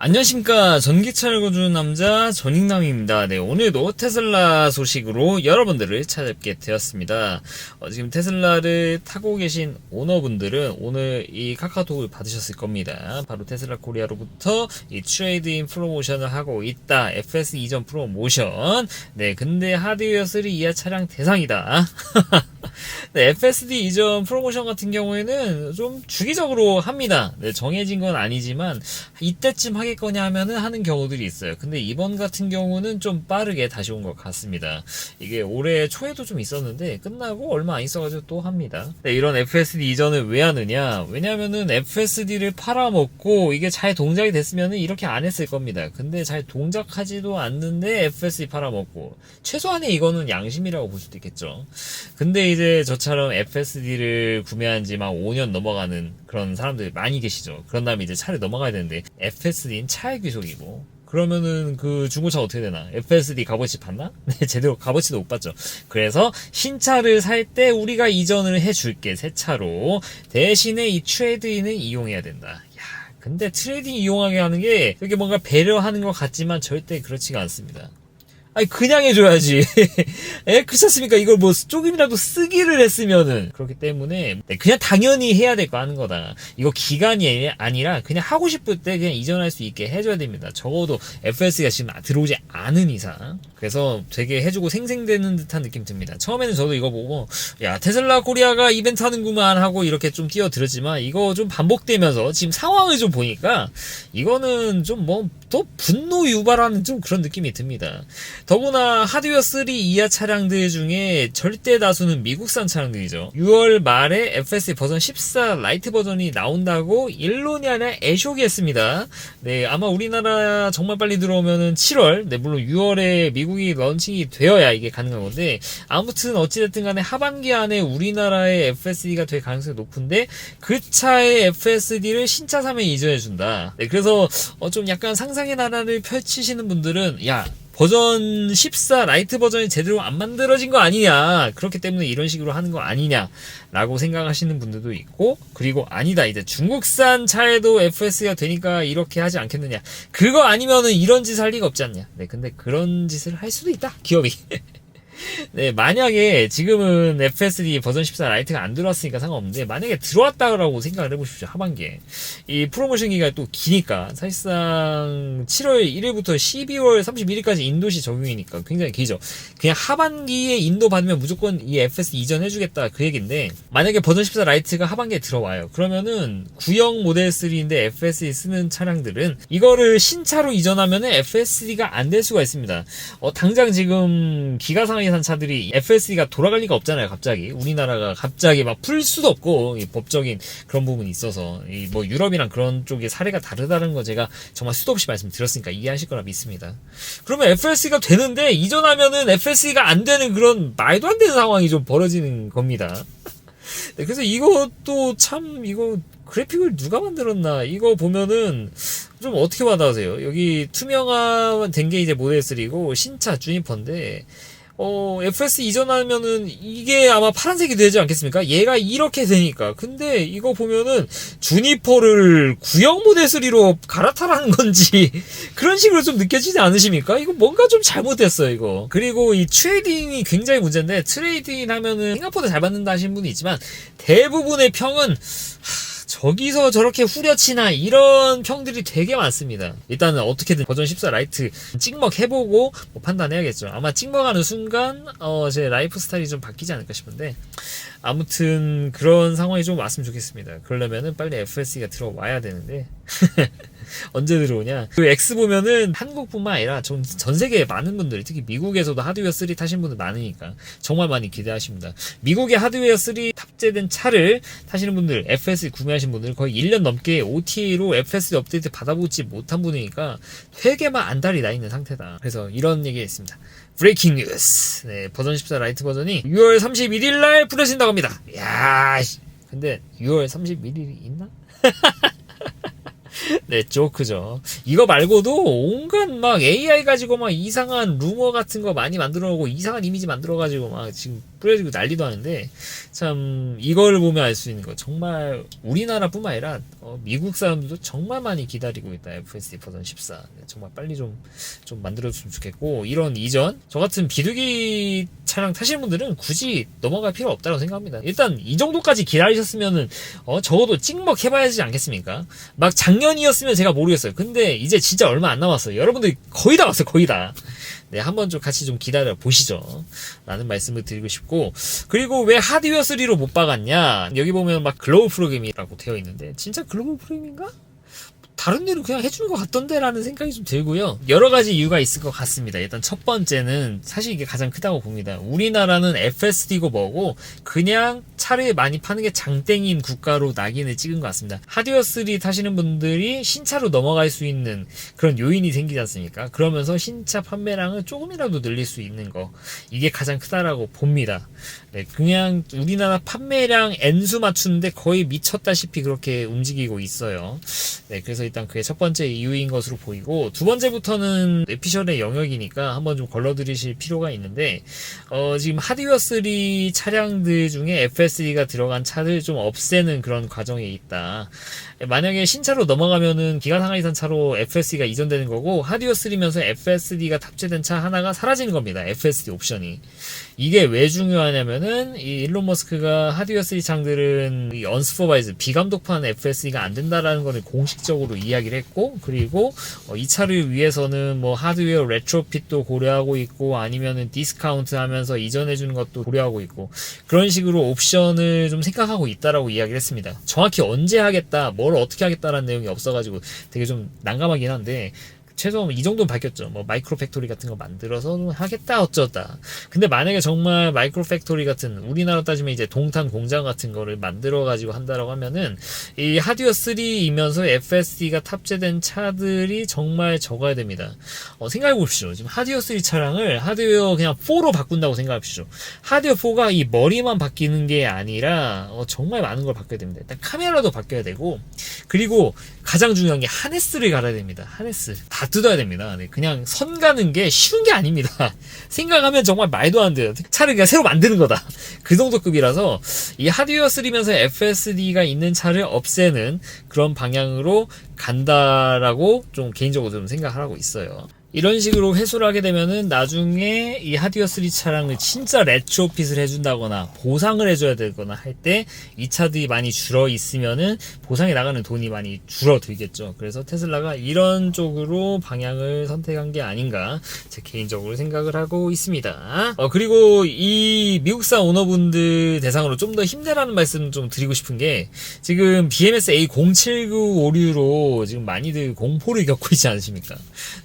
안녕하십니까. 전기차를 거주는 남자 전익남입니다. 네, 오늘도 테슬라 소식으로 여러분들을 찾아뵙게 되었습니다. 지금 테슬라를 타고 계신 오너분들은 오늘 이 카카오톡을 받으셨을 겁니다. 바로 테슬라 코리아로부터 이 트레이드인 프로모션을 하고 있다. FS 이전 프로모션. 네, 근데 하드웨어 3 이하 차량 대상이다. 네, FSD 이전 프로모션 같은 경우에는 좀 주기적으로 합니다. 네, 정해진 건 아니지만 이때쯤 하겠거냐 하면은 하는 경우들이 있어요. 근데 이번 같은 경우는 좀 빠르게 다시 온 것 같습니다. 이게 올해 초에도 좀 있었는데 끝나고 얼마 안 있어가지고 또 합니다. 네, 이런 FSD 이전을 왜 하느냐? 왜냐면은 FSD를 팔아먹고 이게 잘 동작이 됐으면은 이렇게 안 했을 겁니다. 근데 잘 동작하지도 않는데 FSD 팔아먹고 최소한의 이거는 양심이라고 볼 수도 있겠죠. 근데 이제 저처럼 FSD를 구매한 지 막 5년 넘어가는 그런 사람들 많이 계시죠. 그런 다음에 이제 차를 넘어가야 되는데 FSD는 차의 귀속이고 그러면은 그 중고차 어떻게 되나? FSD 값어치 받나? 네, 제대로 값어치도 못 받죠. 그래서 신차를 살 때 우리가 이전을 해줄게, 새 차로. 대신에 이 트레이드인을 이용해야 된다. 야, 근데 트레이딩 이용하게 하는 게 이렇게 뭔가 배려하는 것 같지만 절대 그렇지가 않습니다. 아니 그냥 해줘야지. 에? 그렇습니까? 이걸 뭐 조금이라도 쓰기를 했으면은. 그렇기 때문에 그냥 당연히 해야 될 거 하는 거다. 이거 기간이 아니라 그냥 하고 싶을 때 그냥 이전할 수 있게 해줘야 됩니다. 적어도 FS가 지금 들어오지 않은 이상. 그래서 되게 해주고 생생되는 듯한 느낌 듭니다. 처음에는 저도 이거 보고 야 테슬라 코리아가 이벤트 하는구만 하고 이렇게 좀 뛰어들었지만 이거 좀 반복되면서 지금 상황을 좀 보니까 이거는 좀 뭐 더 분노 유발하는 좀 그런 느낌이 듭니다. 더구나 하드웨어 3 이하 차량들 중에 절대 다수는 미국산 차량들이죠. 6월 말에 FSD 버전 14 라이트 버전이 나온다고 일론이 아니라 애쇼기 했습니다. 네, 아마 우리나라 정말 빨리 들어오면은 7월, 네, 물론 6월에 미국이 런칭이 되어야 이게 가능한 건데, 아무튼 어찌됐든 간에 하반기 안에 우리나라의 FSD가 될 가능성이 높은데, 그 차의 FSD를 신차 사면 이전해준다. 네, 그래서 좀 약간 상상의 나라를 펼치시는 분들은, 야, 버전 14 라이트 버전이 제대로 안 만들어진 거 아니냐, 그렇기 때문에 이런 식으로 하는 거 아니냐 라고 생각하시는 분들도 있고, 그리고 아니다, 이제 중국산 차에도 FS가 되니까 이렇게 하지 않겠느냐, 그거 아니면은 이런 짓을 할 리가 없지 않냐. 네, 근데 그런 짓을 할 수도 있다, 기업이. 네, 만약에 지금은 FSD 버전 14 라이트가 안 들어왔으니까 상관없는데 만약에 들어왔다라고 생각을 해보십시오. 하반기에 이 프로모션 기간이 또 기니까 사실상 7월 1일부터 12월 31일까지 인도시 적용이니까 굉장히 길죠. 그냥 하반기에 인도 받으면 무조건 이 FSD 이전해주겠다 그 얘기인데, 만약에 버전 14 라이트가 하반기에 들어와요. 그러면은 구형 모델 3인데 FSD 쓰는 차량들은 이거를 신차로 이전하면은 FSD가 안 될 수가 있습니다. 당장 지금 기가 상황이 산 차들이 FSD가 돌아갈 리가 없잖아요. 갑자기 우리나라가 갑자기 막 풀 수도 없고 이 법적인 그런 부분이 있어서 이 뭐 유럽이랑 그런 쪽의 사례가 다르다는 거 제가 정말 수도 없이 말씀드렸으니까 이해하실 거라 믿습니다. 그러면 FSD가 되는데 이전하면은 FSD가 안 되는 그런 말도 안 되는 상황이 좀 벌어지는 겁니다. 네, 그래서 이것도 참, 이거 그래픽을 누가 만들었나, 이거 보면은 좀 어떻게 받아세요? 여기 투명화된 게 이제 모델 3고 신차 주니퍼인데 FS 이전하면은 이게 아마 파란색이 되지 않겠습니까? 얘가 이렇게 되니까. 근데 이거 보면은 주니퍼를 구형 모델 3로 갈아타라는 건지 그런 식으로 좀 느껴지지 않으십니까? 이거 뭔가 좀 잘못됐어요, 이거. 그리고 이 트레이딩이 굉장히 문제인데, 트레이딩 하면은 생각보다 잘 받는다 하시는 분이 있지만 대부분의 평은 저기서 저렇게 후려치나 이런 평들이 되게 많습니다. 일단은 어떻게든 버전 14 라이트 찍먹 해보고 뭐 판단해야겠죠. 아마 찍먹하는 순간 제 라이프 스타일이 좀 바뀌지 않을까 싶은데, 아무튼 그런 상황이 좀 왔으면 좋겠습니다. 그러려면은 빨리 FSD가 들어와야 되는데 언제 들어오냐. 그 X 보면은 한국뿐만 아니라 전 세계에 많은 분들이, 특히 미국에서도 하드웨어 3 타신 분들 많으니까 정말 많이 기대하십니다. 미국의 하드웨어 3 탑재된 차를 타시는 분들, FSD 구매하신 분들 거의 1년 넘게 OTA로 FSD 업데이트 받아보지 못한 분이니까 되게만 안달이 나 있는 상태다. 그래서 이런 얘기가 있습니다. 브레이킹 뉴스. 네, 버전 14 라이트 버전이 6월 31일 날 뿌려진다고 합니다. 야, 근데 6월 31일이 있나? 네, 조크죠. 이거 말고도 온갖 막 AI 가지고 막 이상한 루머 같은 거 많이 만들어 오고 이상한 이미지 만들어 가지고 막 지금 뿌려지고 난리도 하는데, 참 이걸 보면 알 수 있는 거, 정말 우리나라뿐만 아니라 미국 사람들도 정말 많이 기다리고 있다. FSD 버전 14 정말 빨리 좀 만들어줬으면 좋겠고, 이런 이전 저 같은 비둘기 차량 타시는 분들은 굳이 넘어갈 필요 없다고 생각합니다. 일단 이 정도까지 기다리셨으면은 적어도 찍먹 해봐야 하지 않겠습니까? 막 작년이었으면 제가 모르겠어요. 근데 이제 진짜 얼마 안 남았어요. 여러분들 거의 다 왔어요. 거의 다. 네, 한번 좀 같이 좀 기다려 보시죠. 라는 말씀을 드리고 싶고, 그리고 왜 하드웨어 3로 못 박았냐? 여기 보면 막 글로벌 프로그램이라고 되어 있는데, 진짜 글로벌 프로그램인가? 다른 데로 그냥 해주는 것 같던데 라는 생각이 좀 들고요. 여러 가지 이유가 있을 것 같습니다. 일단 첫 번째는 사실 이게 가장 크다고 봅니다. 우리나라는 FSD고 뭐고 그냥 차를 많이 파는 게 장땡인 국가로 낙인을 찍은 것 같습니다. 하드웨어 3 타시는 분들이 신차로 넘어갈 수 있는 그런 요인이 생기지 않습니까? 그러면서 신차 판매량을 조금이라도 늘릴 수 있는 거, 이게 가장 크다라고 봅니다. 네, 그냥 우리나라 판매량 N수 맞추는데 거의 미쳤다시피 그렇게 움직이고 있어요. 네, 그래서 일단 그게 첫 번째 이유인 것으로 보이고, 두 번째부터는 에피셜의 영역이니까 한번 좀 걸러드리실 필요가 있는데, 지금 하드웨어 3 차량들 중에 FSD가 들어간 차를 좀 없애는 그런 과정에 있다. 만약에 신차로 넘어가면은 기관 상하이산 차로 FSD가 이전되는 거고, 하드웨어 3면서 FSD가 탑재된 차 하나가 사라지는 겁니다. FSD 옵션이. 이게 왜 중요하냐면은 이 일론 머스크가 하드웨어 3 차량들은 이 언스퍼바이즈 비감독판 FSD가 안 된다라는 거를 공식적으로 이야기를 했고, 그리고 이 차를 위해서는 뭐 하드웨어 레트로핏도 고려하고 있고, 아니면은 디스카운트 하면서 이전해 주는 것도 고려하고 있고, 그런 식으로 옵션을 좀 생각하고 있다라고 이야기를 했습니다. 정확히 언제 하겠다, 뭘 어떻게 하겠다라는 내용이 없어가지고 되게 좀 난감하긴 한데, 최소 이 정도는 밝혔죠. 뭐 마이크로 팩토리 같은 거 만들어서 하겠다 어쩌다. 근데 만약에 정말 마이크로 팩토리 같은, 우리나라 따지면 이제 동탄 공장 같은 거를 만들어 가지고 한다라고 하면은 이 하드웨어 3이면서 FSD가 탑재된 차들이 정말 적어야 됩니다. 생각해 보십시오. 지금 하드웨어 3 차량을 하드웨어 그냥 4로 바꾼다고 생각하십시오. 하드웨어 4가 이 머리만 바뀌는 게 아니라 정말 많은 걸 바꿔야 됩니다. 일단 카메라도 바뀌어야 되고, 그리고 가장 중요한 게 하네스를 갈아야 됩니다. 하네스 다 뜯어야 됩니다. 네, 그냥 선 가는 게 쉬운 게 아닙니다. 생각하면 정말 말도 안 돼요. 차를 그냥 새로 만드는 거다. 그 정도 급이라서 이 하드웨어 3면서 FSD가 있는 차를 없애는 그런 방향으로 간다라고 좀 개인적으로 좀 생각하고 있어요. 이런 식으로 회수를 하게 되면은 나중에 이 하드웨어 3 차량을 진짜 레트로핏을 해준다거나 보상을 해줘야 되거나 할 때 이 차들이 많이 줄어 있으면은 보상에 나가는 돈이 많이 줄어들겠죠. 그래서 테슬라가 이런 쪽으로 방향을 선택한 게 아닌가 제 개인적으로 생각을 하고 있습니다. 그리고 이 미국산 오너분들 대상으로 좀 더 힘내라는 말씀 좀 드리고 싶은 게, 지금 BMS A079 오류로 지금 많이들 공포를 겪고 있지 않으십니까?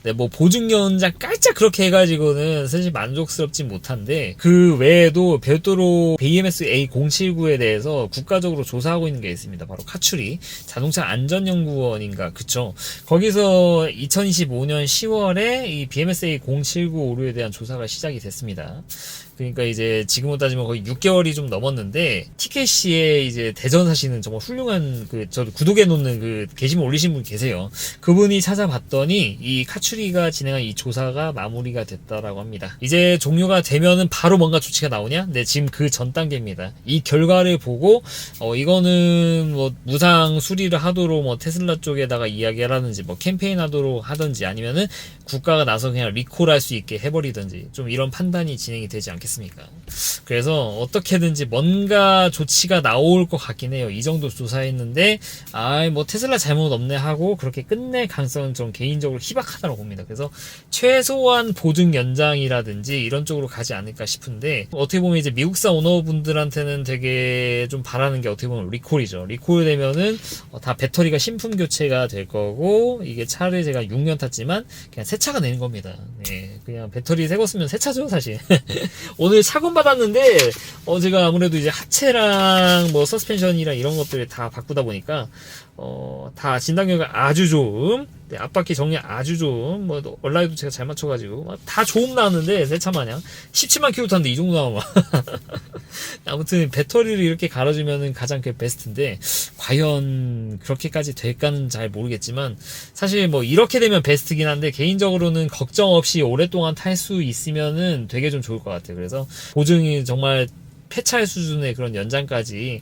네, 뭐 보증 연장 깔짝 그렇게 해가지고는 사실 만족스럽지 못한데, 그 외에도 별도로 BMS A079에 대해서 국가적으로 조사하고 있는 게 있습니다. 바로 카츄리 자동차 안전연구원인가, 그쵸? 거기서 2025년 10월에 이 BMS A079 오류에 대한 조사가 시작이 됐습니다. 그러니까 이제 지금으로 따지면 거의 6개월이 좀 넘었는데, TKC에 이제 대전 사시는 정말 훌륭한 저도 구독해 놓는 그 게시물 올리신 분 계세요. 그분이 찾아봤더니 이 카츄리가 진행한 이 조사가 마무리가 됐다라고 합니다. 이제 종료가 되면은 바로 뭔가 조치가 나오냐? 네, 지금 그 전 단계입니다. 이 결과를 보고 이거는 뭐 무상 수리를 하도록 뭐 테슬라 쪽에다가 이야기를 하든지, 뭐 캠페인 하도록 하든지, 아니면은 국가가 나서 그냥 리콜할 수 있게 해버리든지, 좀 이런 판단이 진행이 되지 않겠습니까? 그래서 어떻게든지 뭔가 조치가 나올 것 같긴 해요. 이 정도 조사했는데 뭐 테슬라 잘못 없네 하고 그렇게 끝낼 가능성은 좀 개인적으로 희박하다고 봅니다. 그래서 최소한 보증 연장이라든지 이런 쪽으로 가지 않을까 싶은데, 어떻게 보면 이제 미국산 오너분들한테는 되게 좀 바라는 게 어떻게 보면 리콜이죠. 리콜 되면은 다 배터리가 신품 교체가 될 거고, 이게 차를 제가 6년 탔지만 그냥 새 차가 되는 겁니다. 네, 그냥 배터리 새 거 쓰면 새 차죠 사실. 오늘 차건 받았는데 제가 아무래도 이제 하체랑 뭐 서스펜션이랑 이런 것들을 다 바꾸다 보니까 다 진단 결과 아주 좋음, 네, 앞바퀴 정리 아주 좋음, 뭐 얼라이도 제가 잘 맞춰가지고 다 좋음 나왔는데, 새 차 마냥 17만 킬로 탔는데 이 정도 나오면 아무튼 배터리를 이렇게 갈아주면은 가장 그 베스트인데, 과연 그렇게까지 될까는 잘 모르겠지만, 사실 뭐 이렇게 되면 베스트긴 한데, 개인적으로는 걱정 없이 오랫동안 탈 수 있으면은 되게 좀 좋을 것 같아요. 그래서 보증이 정말 폐차할 수준의 그런 연장까지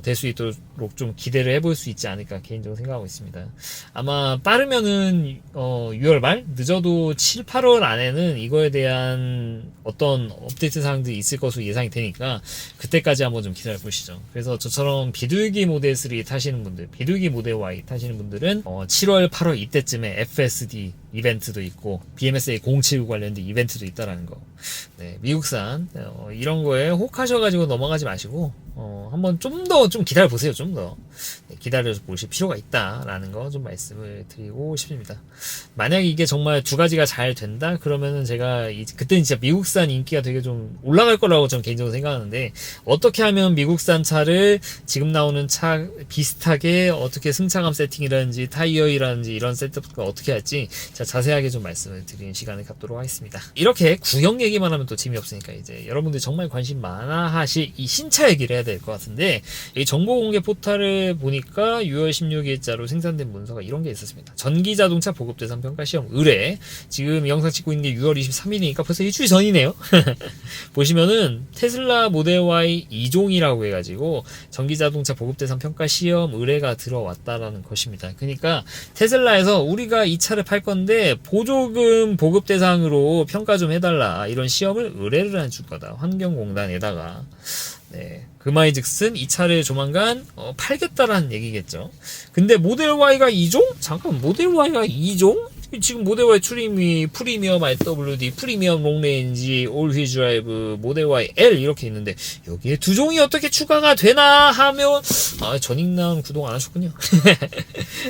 될 수 있도록 좀 기대를 해볼 수 있지 않을까 개인적으로 생각하고 있습니다. 아마 빠르면은 6월 말, 늦어도 7, 8월 안에는 이거에 대한 어떤 업데이트 사항들이 있을 것으로 예상이 되니까 그때까지 한번 좀 기다려 보시죠. 그래서 저처럼 비둘기 모델 3 타시는 분들, 비둘기 모델 Y 타시는 분들은 7월, 8월 이때쯤에 FSD 이벤트도 있고 BMSA 079 관련된 이벤트도 있다라는 거. 네, 미국산 이런 거에 혹하셔가지고 넘어가지 마시고 한번 좀 더 좀 기다려 보세요. 좀 더 기다려 보실 필요가 있다라는 거 좀 말씀을 드리고 싶습니다. 만약에 이게 정말 두 가지가 잘 된다 그러면은 제가 그때는 진짜 미국산 인기가 되게 좀 올라갈 거라고 저는 개인적으로 생각하는데, 어떻게 하면 미국산 차를 지금 나오는 차 비슷하게 어떻게 승차감 세팅이라든지 타이어이라든지 이런 셋업과 어떻게 할지 자세하게 좀 말씀을 드리는 시간을 갖도록 하겠습니다. 이렇게 구형 얘기만 하면 또 재미없으니까 이제 여러분들이 정말 관심 많아 하실 이 신차 얘기를 해야 될 것 같은데, 이 정보 공개 포털을 보니까 6월 16일자로 생산된 문서가 이런 게 있었습니다. 전기 자동차 보급 대상 평가 시험 의뢰. 지금 영상 찍고 있는 게 6월 23일이니까 벌써 일주일 전이네요. 보시면은 테슬라 모델 Y 2종이라고 해가지고 전기 자동차 보급 대상 평가 시험 의뢰가 들어왔다라는 것입니다. 그러니까 테슬라에서 우리가 이 차를 팔 건데 보조금 보급 대상으로 평가 좀 해달라, 이런 시험을 의뢰를 해줄 거다, 환경공단에다가. 네, 그 말즉슨 이 차를 조만간 팔겠다라는 얘기겠죠. 근데 모델 Y가 2종? 잠깐, 모델 Y가 2종? 지금 모델 Y 추림이 프리미엄 RWD, 프리미엄 롱레인지, 올휠 드라이브, 모델 Y L 이렇게 있는데 여기에 두 종이 어떻게 추가가 되나 하면 전익남 구독 안 하셨군요.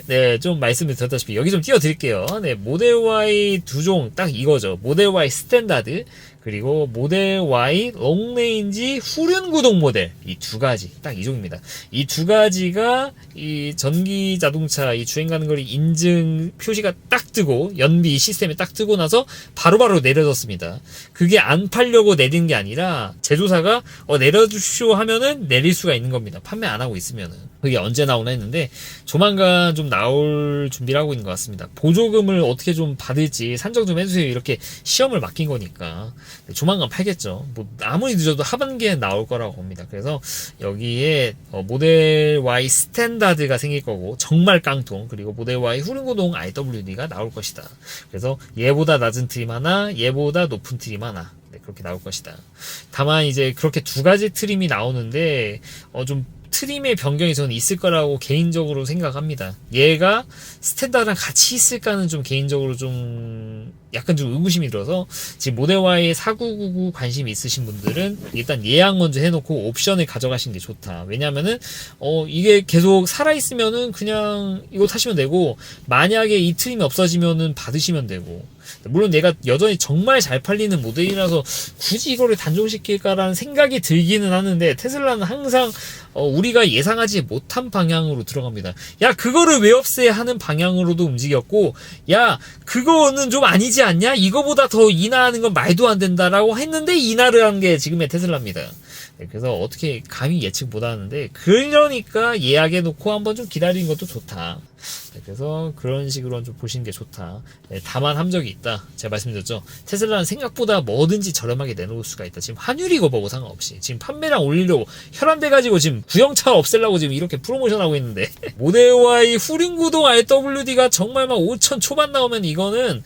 네, 좀 말씀을 드렸다시피 여기 좀 띄워드릴게요. 네, 모델 Y 두 종 딱 이거죠. 모델 Y 스탠다드 그리고 모델 Y 롱레인지 후륜 구동 모델, 이 두 가지 딱 이 종입니다. 이 두 가지가 이 전기 자동차 이 주행 가는 거리 인증 표시가 딱 뜨고 연비 시스템에 딱 뜨고 나서 바로바로 내려졌습니다. 그게 안 팔려고 내린 게 아니라 제조사가 내려주시오 하면은 내릴 수가 있는 겁니다. 판매 안 하고 있으면은. 그게 언제 나오나 했는데 조만간 좀 나올 준비를 하고 있는 것 같습니다. 보조금을 어떻게 좀 받을지 산정 좀 해주세요, 이렇게 시험을 맡긴 거니까 조만간 팔겠죠. 뭐 아무리 늦어도 하반기에 나올 거라고 봅니다. 그래서 여기에 모델 Y 스탠다드가 생길 거고 정말 깡통, 그리고 모델 Y 후륜구동 RWD가 나올 것이다. 그래서 얘보다 낮은 트림 하나, 얘보다 높은 트림 하나, 그렇게 나올 것이다. 다만 이제 그렇게 두 가지 트림이 나오는데 좀 트림의 변경이 저는 있을 거라고 개인적으로 생각합니다. 얘가 스탠다드랑 같이 있을까는 좀 개인적으로 좀 약간 좀 의구심이 들어서, 지금 모델 Y 4999 관심 있으신 분들은 일단 예약 먼저 해놓고 옵션을 가져가시는 게 좋다. 왜냐면은 이게 계속 살아있으면은 그냥 이거 타시면 되고, 만약에 이 트림이 없어지면은 받으시면 되고, 물론 내가 여전히 정말 잘 팔리는 모델이라서 굳이 이거를 단종시킬까라는 생각이 들기는 하는데, 테슬라는 항상 우리가 예상하지 못한 방향으로 들어갑니다. 야, 그거를 왜 없애 하는 방향으로도 움직였고, 야, 그거는 좀 아니지 않냐? 이거보다 더 인하하는 건 말도 안 된다라고 했는데 인하를 한 게 지금의 테슬라입니다. 네, 그래서 어떻게 감히 예측 못 하는데, 그러니까 예약해 놓고 한번 좀 기다리는 것도 좋다. 네, 그래서 그런 식으로 좀 보시는 게 좋다. 네, 다만 함정이 있다. 제가 말씀드렸죠. 테슬라는 생각보다 뭐든지 저렴하게 내놓을 수가 있다. 지금 환율이고 뭐고 상관없이 지금 판매량 올리려고 혈안돼가지고 지금 구형차 없애려고 지금 이렇게 프로모션 하고 있는데 모델 Y 후륜구동 RWD가 정말 막 5천 초반 나오면 이거는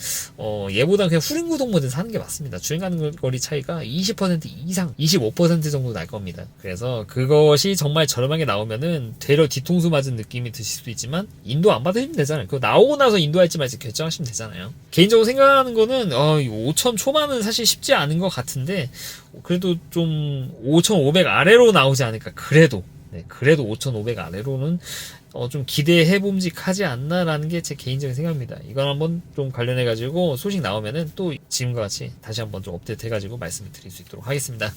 얘보다 그냥 후륜구동 모델 사는 게 맞습니다. 주행 가는 거리 차이가 20% 이상, 25% 정도 날 겁니다. 그래서 그것이 정말 저렴하게 나오면은 되려 뒤통수 맞은 느낌이 드실 수도 있지만 인도 안 받으시면 되잖아요. 그거 나오고 나서 인도할지 말지 결정하시면 되잖아요. 개인적으로 생각하는 거는 5천 초반은 사실 쉽지 않은 것 같은데, 그래도 좀 5,500 아래로 나오지 않을까. 그래도 5,500 아래로는 좀 기대해 봄직하지 않나라는 게 제 개인적인 생각입니다. 이건 한번 좀 관련해가지고 소식 나오면은 또 지금과 같이 다시 한번 좀 업데이트 해가지고 말씀을 드릴 수 있도록 하겠습니다.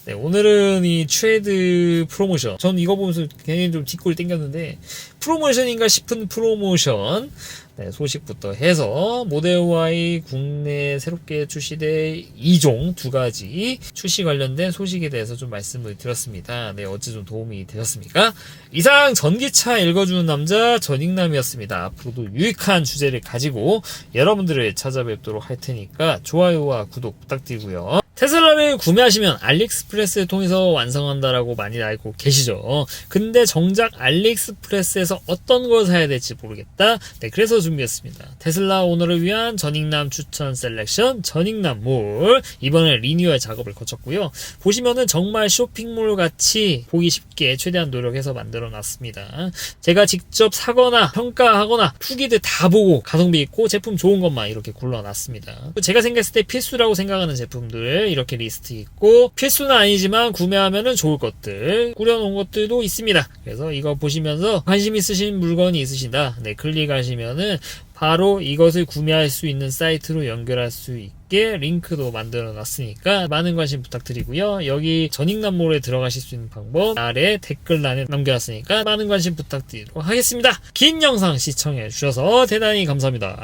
네, 오늘은 이 트레이드 프로모션, 전 이거 보면서 굉장히 좀 뒷골 땡겼는데 프로모션인가 싶은 프로모션, 네, 소식부터 해서 모델 Y 국내 새롭게 출시될 2종 두 가지 출시 관련된 소식에 대해서 좀 말씀을 드렸습니다. 네, 어찌 좀 도움이 되셨습니까? 이상 전기차 읽어주는 남자 전익남이었습니다. 앞으로도 유익한 주제를 가지고 여러분들을 찾아뵙도록 할 테니까 좋아요와 구독 부탁드리고요. 테슬라를 구매하시면 알리익스프레스를 통해서 완성한다라고 많이 알고 계시죠. 근데 정작 알리익스프레스에서 어떤 걸 사야 될지 모르겠다. 네, 그래서 준비했습니다. 테슬라 오너를 위한 전익남 추천 셀렉션 전익남몰. 이번에 리뉴얼 작업을 거쳤고요. 보시면은 정말 쇼핑몰 같이 보기 쉽게 최대한 노력해서 만들어 놨습니다. 제가 직접 사거나 평가하거나 후기들 다 보고 가성비 있고 제품 좋은 것만 이렇게 굴러놨습니다. 제가 생각했을 때 필수라고 생각하는 제품들 이렇게 리스트 있고, 필수는 아니지만 구매하면은 좋을 것들 꾸려놓은 것들도 있습니다. 그래서 이거 보시면서 관심 있으신 물건이 있으시다. 네, 클릭하시면은 바로 이것을 구매할 수 있는 사이트로 연결할 수 있게 링크도 만들어 놨으니까 많은 관심 부탁드리고요. 여기 전익남몰에 들어가실 수 있는 방법 아래 댓글란에 남겨놨으니까 많은 관심 부탁드리도록 하겠습니다. 긴 영상 시청해 주셔서 대단히 감사합니다.